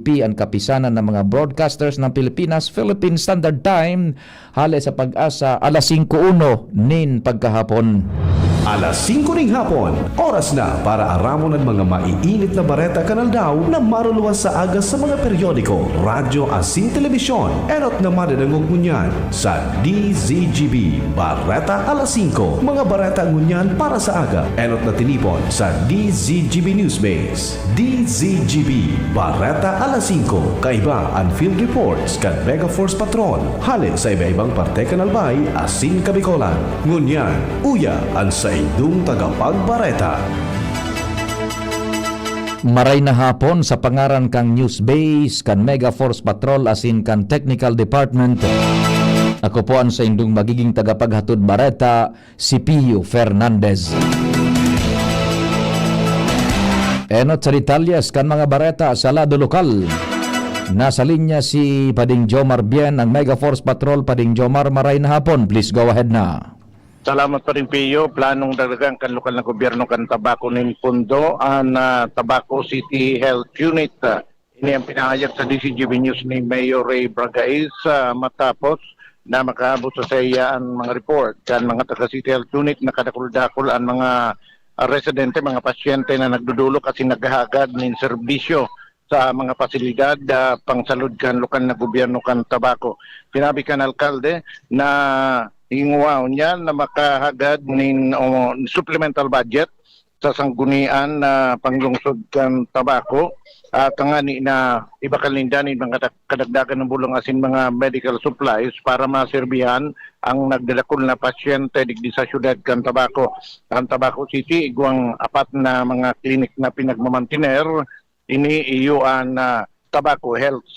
PNP ang kapisanan ng mga broadcasters ng Pilipinas, Philippine Standard Time, hali sa Pag-asa alas 5:01 nin pagkahapon. Alas 5 ring hapon, oras na para aramon ang mga maiinit na bareta kanal daw na maruluwas sa agas sa mga periodiko, radyo asin telebisyon. Erot naman ang ngunyan sa DZGB Bareta alas 5. Mga bareta ngunyan para sa aga. Erot na tinipon sa DZGB Newsbase. DZGB Bareta alas 5. Kaiba ang field reports kan Mega Force Patrol. Hali sa iba-ibang parte kanalbay asin kabikolan. Ngunyan, uya ang sa idong tagapagbareta. Maray na hapon sa pangaran kang Newsbase, kan Mega Force Patrol asin kan Technical Department. Ako po ang sa indong magiging tagapaghatod bareta, si Pio Fernandez. Enot sa detalyas kan mga bareta sa lado lokal. Nasa linya si Pading Jomar Bien, ang Mega Force Patrol. Pading Jomar, maray na hapon. Please go ahead na. Salamat pa rin, Pio. Planong dalagang kan lokal na gobyerno kan Tabaco ng Pundo ang Tabaco City Health Unit. Ini ang pinahayag sa DCGB News ni Mayor Ray Bragais matapos na makaabot sa iya ang mga report kan mga taga City Health Unit na kadakul-dakul ang mga residente, mga pasyente na nagdudulok kasi naghahagad ng serbisyo sa mga pasilidad pangsalud kan lokal na gobyerno kan Tabaco. Sinabi kan alkalde na hinguwaw niya na makahagad ng supplemental budget sa sanggunian na panglungsod kan Tabaco at ngani na iba kalindanin mga kadagdagan ng bulong asin mga medical supplies para maserbihan ang nagdadakol na pasyente digdi sa syudad kan Tabaco. Ang Tabaco City iguang apat na mga klinik na pinagmamantiner ini iyuan Tabaco Health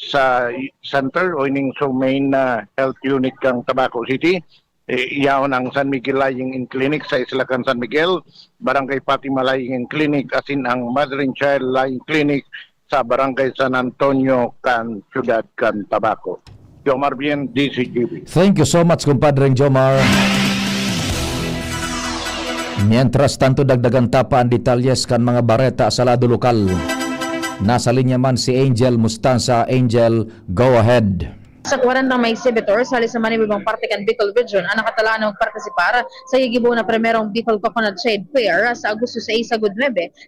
Center o ining so main health unit kang Tabaco City. Iyaon ang San Miguel Lying in Clinic sa Islakan San Miguel, Barangay Fatima Lying in Clinic, asin ang Mother and Child Lying Clinic sa Barangay San Antonio kan Ciudad kan Tabaco. Jomar Bien, DCGB. Thank you so much, kumpadreng Jomar. Mientras tanto, dagdagan tapa ang detalyes kan mga bareta sa lado lokal. Nasa linya man si Angel Mustansa. Angel, go ahead. Sa 40 may exhibitors halis sa manibibang parte kan Bicol Region ang nakatalaan ng partisipar sa higibo na primerong Bicol Coconut Shade Fair sa Agosto 6 sa 9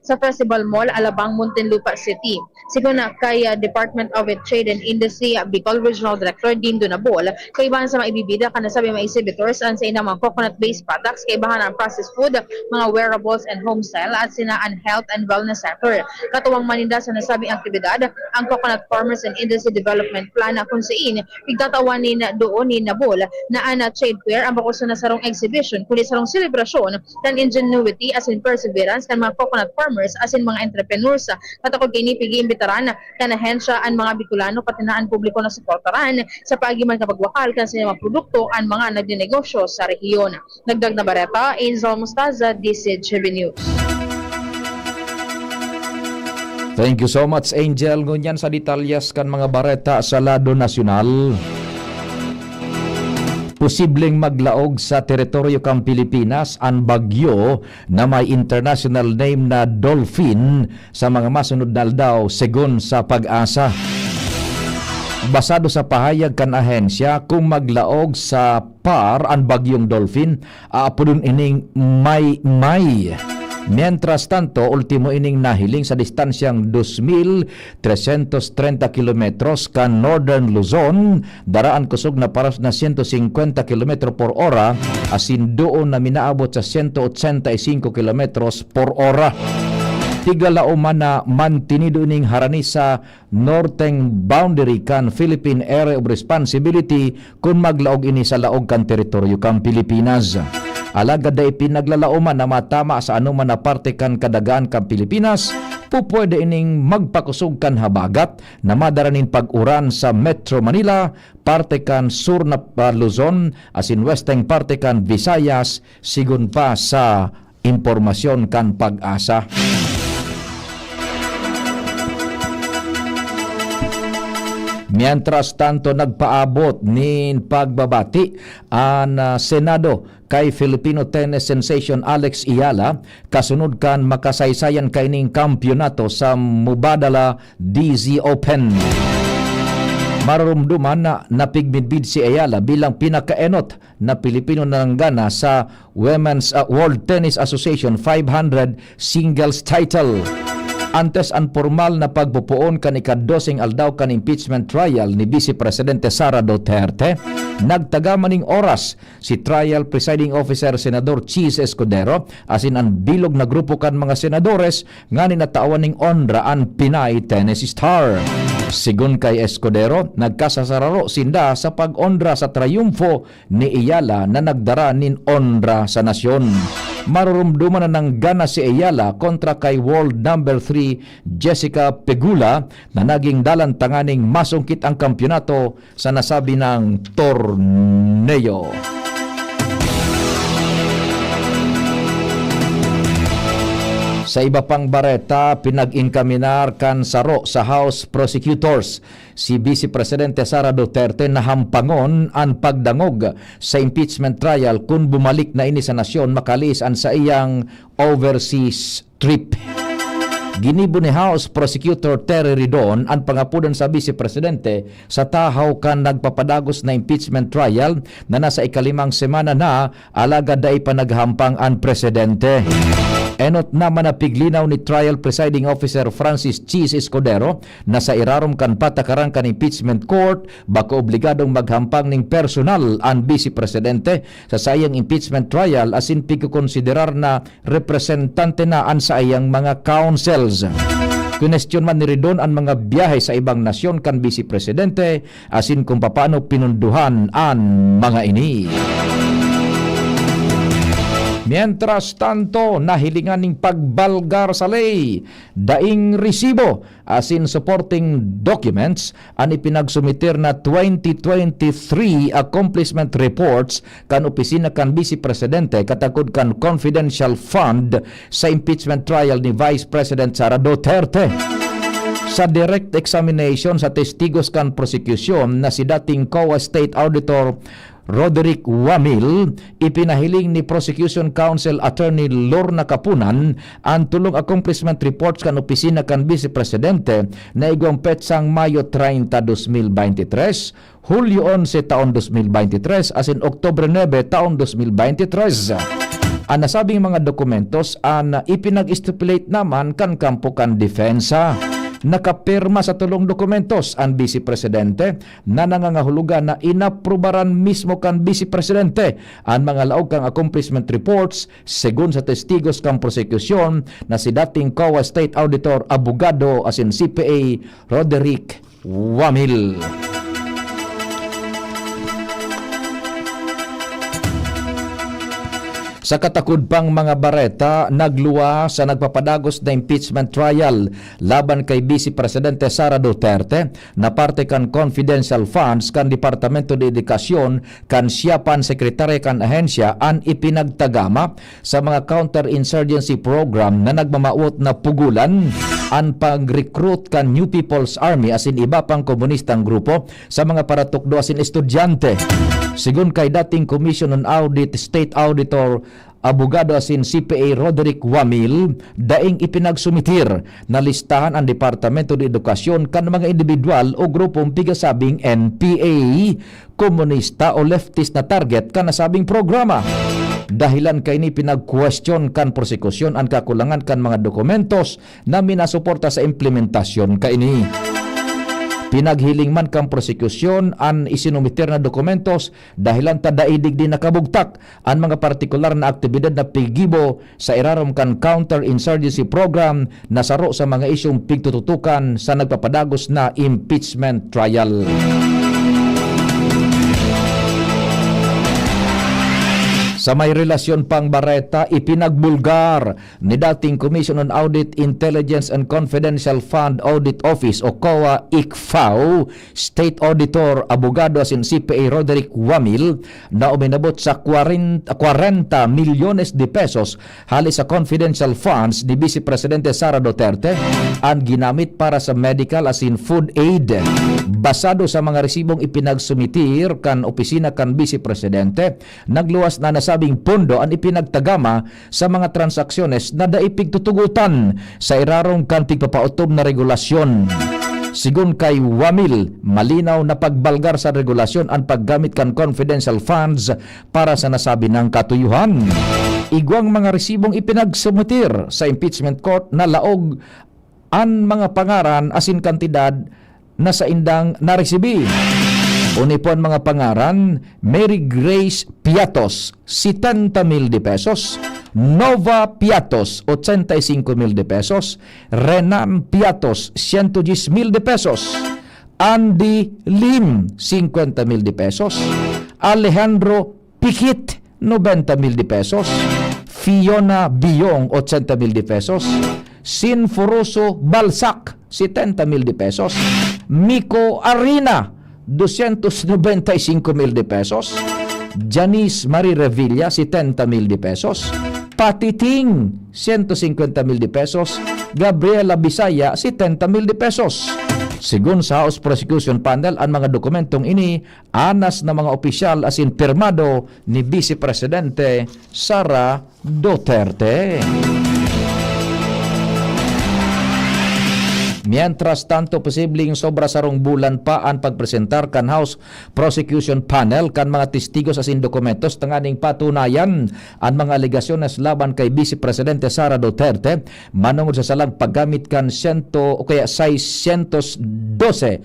sa Festival Mall, Alabang, Muntinlupa City. Sigon na kay Department of Trade and Industry Bicol Regional Director Dean Donabol, kaibahan sa maibibida kan nasabi mga exhibitors ang sa inang mga coconut-based products, kaibahan ang processed food, mga wearables and homestyle at sina ang health and wellness sector. Katuwang maninda sa nasabing aktibidad ang Coconut Farmers and Industry Development Plan na kung siin igtatawan ni doon ni Nabol na ana trade fair ang bakuso na sarong exhibition kundi sarong selebrasyon ng ingenuity as in perseverance ng mga coconut farmers as in mga entrepreneurs. Katakod kini pigi-imbitaran kan ahensya ang mga Bicolano patinaan publiko na suportaran sa pagiman kapagwakal kan sa mga produkto ang mga nagdinegosyo sa rehiyon. Nagdag na bareta, Angel Mustaza, DCGB News. Thank you so much, Angel. Ngunyan sa detalyas kan mga bareta sa lado nasyonal. Posibleng maglaog sa teritoryo kang Pilipinas ang bagyo na may international name na Dolphin sa mga masunod na aldaw segon sa Pag-asa. Basado sa pahayag kan ahensya, kung maglaog sa par ang bagyong Dolphin, aapodon ining may. Mientras tanto, ultimo ining nahiling sa distansyang 2,330 kilometros kan Northern Luzon, daraan kusog na paras na 150 km por hora, asin doon na minaabot sa 185 kilometros por hora. Tigalauman na mantinido ning harani sa northeng boundary kan Philippine Area of Responsibility kung maglaog ini sa laog kan teritoryo kan Pilipinas. Alagad ay pinaglalauman na matama sa anuman na parte kan kadagaan kan Pilipinas, pupwede ining magpakusog kan habagat na madaranin pag-uran sa Metro Manila, parte kan sur na Luzon, asin westeng parte kan Visayas, sigun pa sa impormasyon kan Pag-asa. Mientras tanto, nagpaabot nin pagbabati ang Senado kay Filipino tennis sensation Alex Ayala kasunod kan makasaysayan kaining kampyonato sa Mubadala DZ Open. Mararumduman na napigmidbid si Ayala bilang pinakaenot na Pilipino nananggana sa Women's World Tennis Association 500 singles title. Antes ang formal na pagpupuon kan ikadosing aldaw kan impeachment trial ni Vice Presidente Sara Duterte, nagtagamaning oras si trial presiding officer Senador Chis Escudero asin ang bilog na grupo kan mga senadores nga ninataawan ning onra ang Pinay tennis star. Sigun kay Escudero, nagkasasararo sinda sa pag-ondra sa triumfo ni Ayala na nagdara nin ondra sa nasyon. Marurumduman na ng gana si Ayala kontra kay world number 3 Jessica Pegula na naging dalantanganing masungkit ang kampyonato sa nasabi ng torneo. Sa iba pang bareta, pinag-inkaminar kan saro sa House Prosecutors si Vice Presidente Sara Duterte na hampangon ang pagdangog sa impeachment trial kung bumalik na ini sa nasyon makalis ang sa iyang overseas trip. Ginibo ni House Prosecutor Terry Ridon ang pangapudan sa Vice Presidente sa tahaw kan nagpapadagos na impeachment trial na nasa ikalimang semana na alagad ay panaghampang ang Presidente. Enot naman na piglinaw ni Trial Presiding Officer Francis Chis Escudero na sa irarom kan patakaran kan impeachment court bako obligadong maghampang ning personal ang Vice Presidente sa sayang impeachment trial asin pigkonsiderar na representante na ang sayang mga councils. Kunestyon man ni Ridon ang mga biyahe sa ibang nasyon kan Vice Presidente asin kung paano pinunduhan ang mga ini. Mientras tanto, nahilingan ning pagbalgar sa ley, daing resibo asin supporting documents ang ipinagsumitir na 2023 accomplishment reports kan opisina kan Vice Presidente katagod kan confidential fund sa impeachment trial ni Vice President Sara Duterte. Sa direct examination sa testigos kan prosecution na si dating COA State Auditor Roderick Wamil, ipinahiling ni Prosecution Counsel Attorney Lorna Kapunan ang tulong accomplishment reports kan opisina kan Vice Presidente na igwang petsang Mayo 30, 2023, Hulyo 11 taon 2023 asin Oktubre 9 taon 2023. Ang nasabing mga dokumentos ang ipinag-stipulate naman kan kampo kan depensa. Nakapirma sa tulong dokumentos ang Vice Presidente na nangangahulugan na inaprubaran mismo kan Vice Presidente ang mga laog kang accomplishment reports segun sa testigos kang prosekusyon na si dating COA State Auditor Abogado asin CPA Roderick Wamil. Sa katakod pang mga bareta, nagluwa sa nagpapadagos na impeachment trial laban kay Vice Presidente Sara Duterte na parte kan confidential funds kan Departamento de Edukasyon kan siya pan sekretary kan ahensya an ipinagtagama sa mga counter-insurgency program na nagmamauot na pugulan ang pag-recruit kan New People's Army asin iba pang komunistang grupo sa mga paratukdo asin estudyante. Sigun kay dating Commission on Audit State Auditor Abogado asin CPA Roderick Wamil, daing ipinagsumitir na listahan ang Departamento de Edukasyon kan mga individual o grupong pigasabing NPA, komunista o leftist na target kan nasabing programa. Dahilan kay ni pinag-question kan prosekusyon ang kakulangan kan mga dokumentos na minasuporta sa implementasyon kay ni. Pinaghiling man kang prosekusyon ang isinumitir na dokumentos dahilan ta daidig din nakabugtak ang mga partikular na aktibidad na pigibo sa irarom kan counter-insurgency program na saro sa mga isyong pigtututukan sa nagpapadagos na impeachment trial. Sa may relasyon pang Barreta, ipinagbulgar ni dating Commission on Audit, Intelligence and Confidential Fund Audit Office o COA ICFAO State Auditor Abogado asin CPA Roderick Wamil na uminabot sa 40 milyones de pesos halis sa confidential funds ni Vice Presidente Sara Duterte ang ginamit para sa medical asin food aid. Basado sa mga resibong ipinagsumitir kan opisina kan Vice Presidente, nagluwas na nasabing pondo ang ipinagtagama sa mga transaksyones na daipig tutugutan sa irarong kan pigpapautob na regulasyon. Sigun kay Wamil, malinaw na pagbalgar sa regulasyon ang paggamit kan confidential funds para sa nasabi ng katuyuhan. Igwang mga resibong ipinagsumutir sa impeachment court na laog ang mga pangaran asin kantidad na sa indang naresibi. Unipon mga pangaran, Mary Grace Piatos, 70,000 de pesos. Nova Piatos, 85,000 de pesos. Renan Piatos, 110,000 de pesos. Andy Lim, 50,000 de pesos. Alejandro Piquit, 90,000 de pesos. Fiona Biong, 80,000 de pesos. Sinforoso Balsac, 70,000 de pesos. Miko Arina, 295,000 de pesos. Janice Marie Revilla, 70,000 de pesos. Patiting, 150,000 de pesos. Gabriela Bisaya, 70,000 de pesos. Sigun sa House Prosecution Panel, ang mga dokumentong ini anas na mga opisyal asin pirmado ni Vice Presidente Sara Duterte. Mientras tanto, posibleng sobra sarong bulan pa ang pagpresentar kan House Prosecution Panel kan mga testigos asin dokumentos tanganing patunayan ang mga alegasyones laban kay Vice Presidente Sara Duterte manungod sa salang paggamit kan 612.5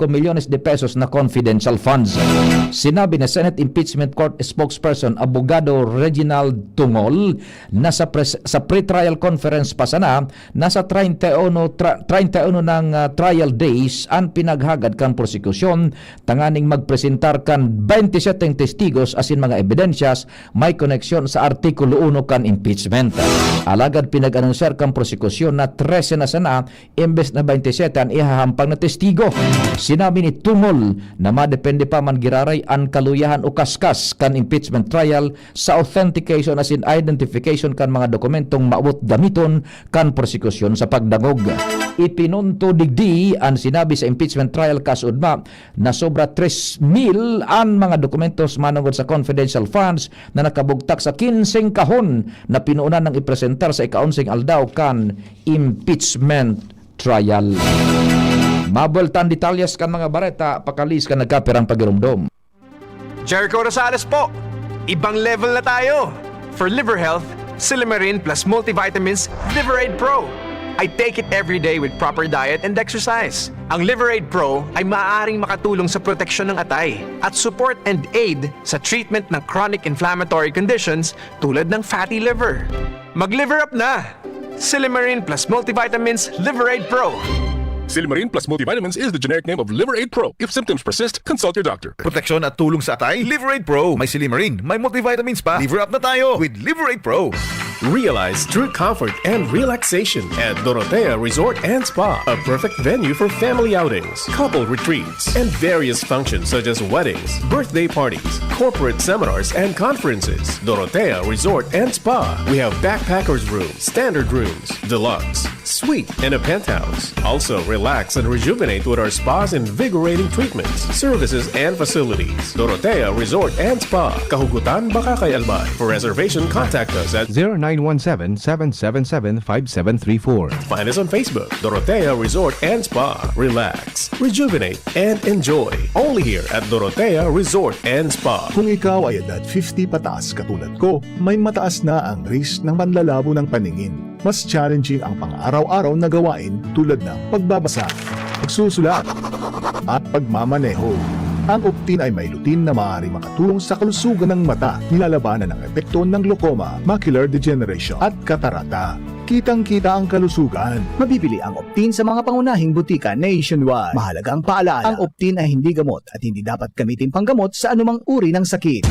milyones de pesos na confidential funds. Sinabi na Senate Impeachment Court spokesperson Abogado Reginald Tungol na sa pre-trial conference pa sana nasa 31 ng trial days ang pinaghagad kan prosekusyon tanganing magpresentar kan 27 testigos asin mga ebidensyas may koneksyon sa Artikulo 1 kan impeachment. Alagad pinag-anunsar kan prosekusyon na 13 na sana imbes na 27 ang ihahampang na testigo. Sinabi ni Tungol na madepende pa man giraray ang kaluyahan o kaskas kan impeachment trial sa authentication asin identification kan mga dokumentong maabot gamiton kan prosekusyon sa pagdangog. Ipinunto digdi ang sinabi sa impeachment trial kasudma na sobra 3,000 ang mga dokumentos manungod sa confidential funds na nakabugtak sa 15 kahon na pinuunan ng ipresentar sa ika-11 aldaw kan impeachment trial. Mabultan detalyas kan mga Barreta, pakalis kan nagkapirang pagirumdom. Jericho Rosales po! Ibang level na tayo! For liver health, Silimarin plus multivitamins Liverade Pro. I take it every day with proper diet and exercise. Ang Liverade Pro ay maaaring makatulong sa proteksyon ng atay at support and aid sa treatment ng chronic inflammatory conditions tulad ng fatty liver. Mag-liver up na! Silimarin plus multivitamins Liverade Pro. Silimarin plus multivitamins is the generic name of Liverade Pro. If symptoms persist, consult your doctor. Proteksyon at tulong sa atay, Liverade Pro. May Silimarin, may multivitamins pa. Liver up na tayo with Liverade Pro. Realize true comfort and relaxation at Dorotea Resort and Spa, a perfect venue for family outings, couple retreats, and various functions such as weddings, birthday parties, corporate seminars, and conferences. Dorotea Resort and Spa. We have backpackers rooms, standard rooms, deluxe, suite, and a penthouse. Also, relax and rejuvenate with our spas and invigorating treatments, services, and facilities. Dorotea Resort and Spa, Kahugutan, Bakakay, Albay. For reservation, contact us at 0917-777-5734. Find us on Facebook, Dorotea Resort and Spa. Relax, rejuvenate, and enjoy. Only here at Dorotea Resort and Spa. Kung ikaw ay edad 50 pataas katulad ko, may mataas na ang risk ng panlalabo ng paningin. Mas challenging ang pang-araw-araw na gawain tulad ng pagbabasa, pagsusulat, at pagmamaneho. Ang Optin ay may lutin na maaari makatulong sa kalusugan ng mata, nilalabanan ang epekto ng glaucoma, macular degeneration at katarata. Kitang-kita ang kalusugan. Mabibili ang Optin sa mga pangunahing butika nationwide. Mahalaga ang paalala, ang Optin ay hindi gamot at hindi dapat gamitin panggamot sa anumang uri ng sakit.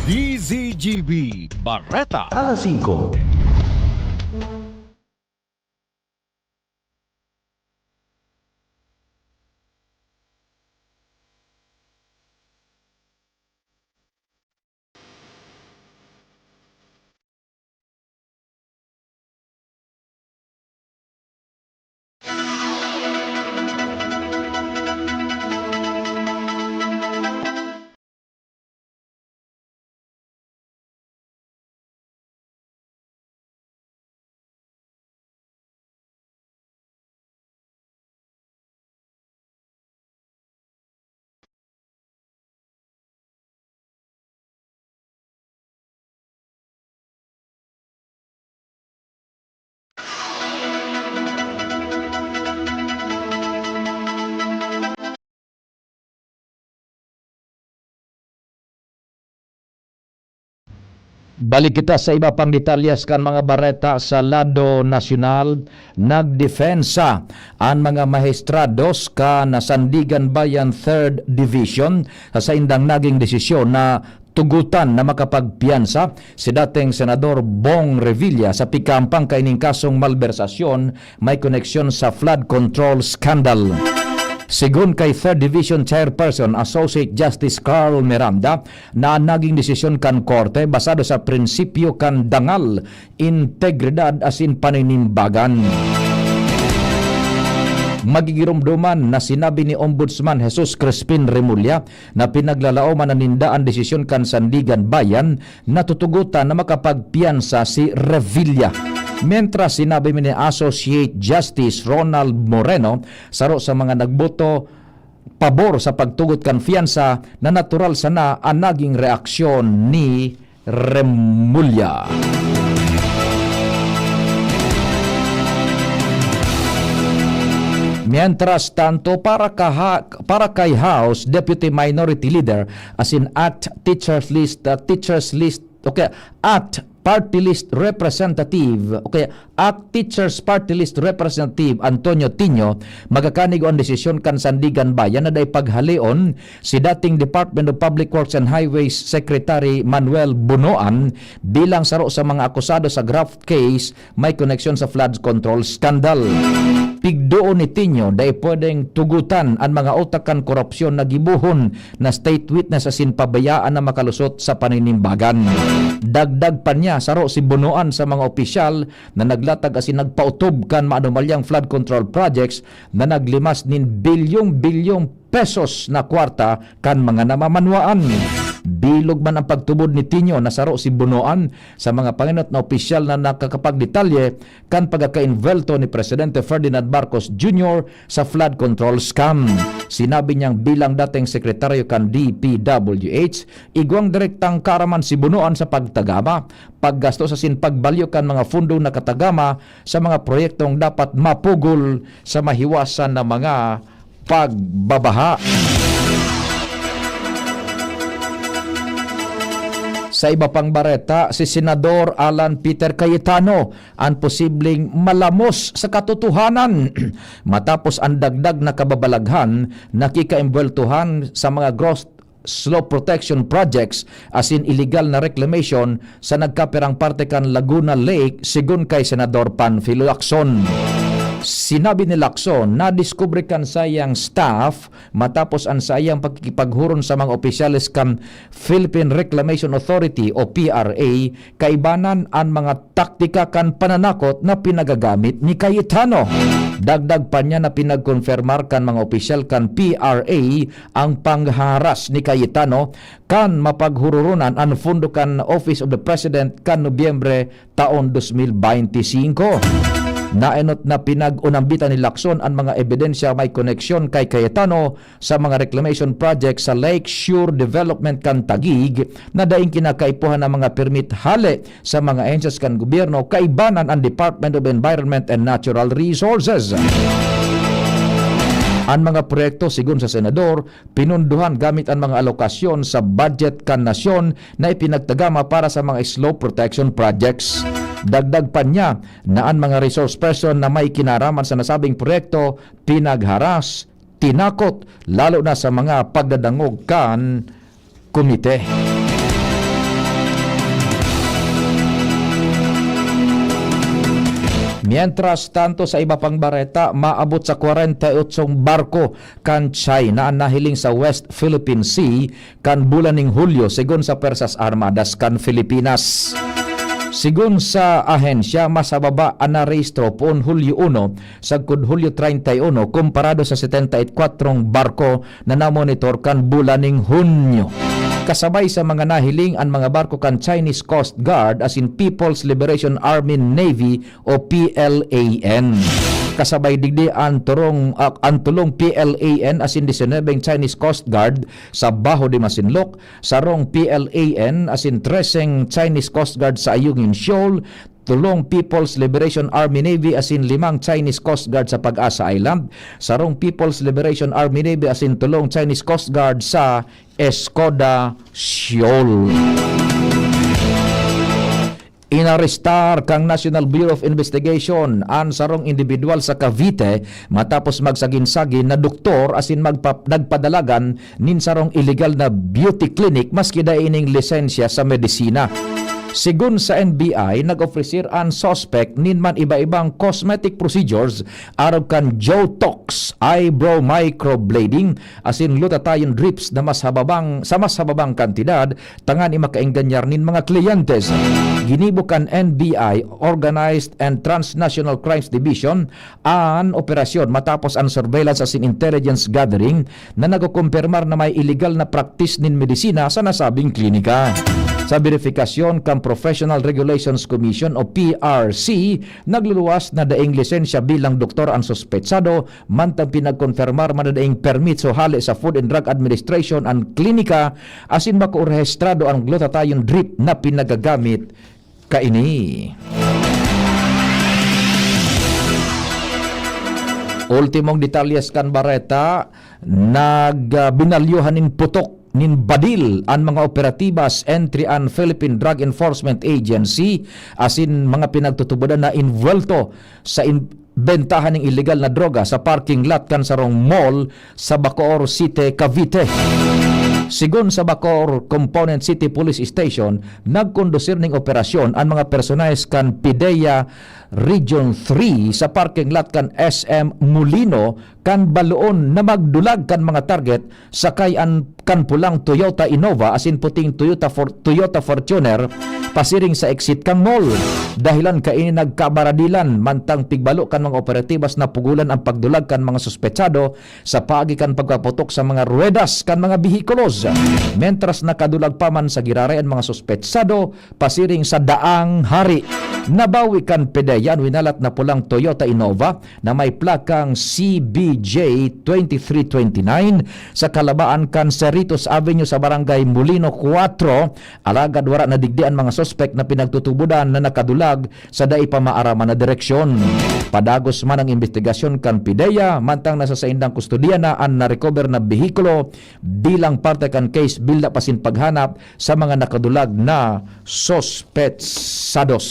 DZGB Barreta. Alas 5. Balik kita sa iba pang detalyes kan mga bareta sa lado nasyonal. Nagdefensa ang mga maestrados ka nasandigan bayan 3rd Division sa indang naging desisyon na tugutan na makapagpiyansa si dating Senador Bong Revilla sa pikampang kaining kasong malbersasyon may koneksyon sa flood control scandal. Sigun kay 3rd Division Chairperson Associate Justice Carl Miranda na naging desisyon kan korte basado sa prinsipyo kan dangal, integridad asin paninimbagan. Magigirumduman na sinabi ni Ombudsman Jesus Crispin Remulla na pinaglalaoman na ninda ang desisyon kan Sandigan Bayan na tutugutan na makapagpiyansa si Revilla. Mientras sinabi ni Associate Justice Ronald Moreno saro sa mga nagboto pabor sa pagtugot kan fiyansa na natural sana ang naging reaksyon ni Remulla. Mientras tanto, para kay House Deputy Minority Leader as in Act Teachers List Act Party List Representative Act Teachers Party List Representative Antonio Tino magakanig ang desisyon kan Sandigan Bayan na day paghalion si dating Department of Public Works and Highways Secretary Manuel Bunoan bilang saro sa mga akusado sa graft case may koneksyon sa flood control scandal. Pigdoon ni Tino day pwedeng tugutan ang mga utakan korupsyon na gibuhon na state witness asin pabayaan na makalusot sa paninimbagan. Dagdag pa niya saro si Bunoan sa mga opisyal na naglatag asin nagpautob kan maanumalyang flood control projects na naglimas nin bilyong pesos na kwarta kan mga namamanwaan. Bilog man ang pagtubod ni Tino na saro si Bunoan sa mga panginot na opisyal na nakakapagdetalye kan pagkaka-involto ni Presidente Ferdinand Marcos Jr. sa flood control scam. Sinabi niyang bilang dating sekretaryo kan DPWH, igwang direktang karaman si Bunoan sa pagtagama, paggastos asin pagbalyo kan mga fundong nakatagama sa mga proyektong dapat mapugol sa mahiwasan na mga pagbabaha. Sa iba pang bareta, si Senador Alan Peter Cayetano ang posibleng malamos sa katotohanan matapos ang dagdag na kababalaghan na kikaimbweltuhan sa mga gross slope protection projects as in illegal na reclamation sa nagkapirang parte kan Laguna Lake sigun kay Senador Panfilo Lacson. Sinabi ni Lacson na diskubre kan sayang staff matapos ang sayang pagkikipaghuron sa mga opisyalis kan Philippine Reclamation Authority o PRA kaibanan ang mga taktika kan pananakot na pinagagamit ni Cayetano. Dagdag pa niya na pinagkonfirmar kan mga opisyal kan PRA ang pangharas ni Cayetano kan mapaghururunan ang fundo kan Office of the President kan Nobyembre taon 2025. Naenot na pinag-unambitan ni Lacson ang mga ebidensya may koneksyon kay Cayetano sa mga reclamation project sa Lake Shore Development kan Taguig na daing kinakaipuhan ng mga permit hale sa mga agencies kan gobyerno kaibanan ang Department of Environment and Natural Resources. Ang mga proyekto sigun sa senador pinunduhan gamit ang mga alokasyon sa budget kan nasyon na ipinagtagama para sa mga slope protection projects. Dagdag pa niya na ang mga resource person na may kinaraman sa nasabing proyekto pinagharas, tinakot lalo na sa mga pagdadangog kan komite. Mientras tanto sa iba pang bareta, maabot sa 48 barko kan China ang nahiling sa West Philippine Sea kan bulan ning Hulyo sigon sa Persas Armadas kan Pilipinas. Sigon sa ahensya, mas bababa ang narehistro poon Hulyo 1 sagkod Hulyo 31 komparado sa 74 barko na namonitor kan bulan ning Hunyo. Kasabay sa mga nahiling ang mga barko kan Chinese Coast Guard as in People's Liberation Army Navy o PLAN. Kasabay digdi ang tulong PLAN as in 19 Chinese Coast Guard sa Baho de Masinloc, sarong PLAN as in 13 Chinese Coast Guard sa Ayungin Shoal, tulong People's Liberation Army Navy as in 5 Chinese Coast Guard sa Pag-asa Island, sarong People's Liberation Army Navy as in tulong Chinese Coast Guard sa Escoda Shoal. Inarestar kang National Bureau of Investigation ang sarong individual sa Cavite matapos magsagin-sagin na doktor asin nagpadalagan nin sarong illegal na beauty clinic maski da ining lisensya sa medisina. Sigun sa NBI, nag-ofrecer ang suspect ninman iba-ibang cosmetic procedures araw kan Jotox, eyebrow microblading, asin glutathione drips na mas hababang kantidad, tangan makaingganyar nin mga kliyentes. Ginibukan NBI, Organized and Transnational Crimes Division, ang operasyon matapos ang surveillance asin intelligence gathering na nagkukumpirmar na may illegal na practice nin medisina sa nasabing klinika. Sa verifikasyon kang Professional Regulations Commission o PRC, nagluluwas na daing lisensya bilang doktor ang suspetsado, mantang pinagkonfirmar man na daing permit so hali sa Food and Drug Administration ang klinika, asin makurehistrado ang glutathione drip na pinagagamit kaini. Ultimong detalyes kan bareta, nagbinalyuhan nin putok nin badil ang mga operatibas entry ang Philippine Drug Enforcement Agency asin mga pinagtutubodan na invuelto sa bentahan ng illegal na droga sa parking lot kan sarong mall sa Bacoor City, Cavite. Sigon sa Bacoor Component City Police Station, nagkondusir ning operasyon ang mga personalis kan PIDEA Region 3 sa parking lot kan SM Molino kan baluon na magdulag kan mga target sakay kan pulang Toyota Innova asin puting Toyota Fortuner pasiring sa exit kang mall. Dahilan kaini nagkabaradilan mantang pigbalo kan mga operatibas na pugulan ang pagdulag kan mga suspetsado sa paagi kan pagkaputok sa mga ruedas kan mga bihikulos. Mentras nakadulag pa man sa giraray ang mga suspetsado pasiring sa daang hari. Nabawi kan pedeyan winalat na pulang Toyota Innova na may plakang CBJ 2329 sa kalabaan kan Cerritos Avenue sa Barangay Molino 4. Alagad wara na digdian mga suspect na pinagtutubudan na nakadulag sa dai pa maaraman na direksyon. Padagos man ang investigasyon kan PIDEA mantang nasa sa indang kustodiya na ang na-recover na behikulo bilang parte kan case bilda pasin paghanap sa mga nakadulag na sospetsados.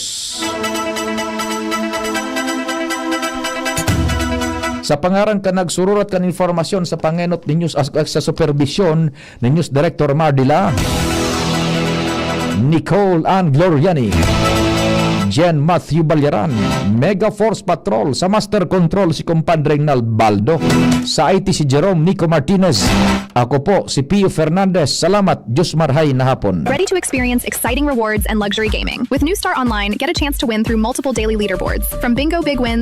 Sa pangarang ka nagsururat kan informasyon sa pangenot ni News sa supervision ni News Director Mardila, Nicole Ann Gloriani, Jen Matthew Balyaran, Mega Force Patrol sa Master Control si Compadre Nalbaldo, sa IT si Jerome Nico Martinez. Ako po si Pio Fernandez. Salamat, Diyos marhay na hapon. Ready to experience exciting rewards and luxury gaming? With New Star Online, get a chance to win through multiple daily leaderboards. From bingo big wins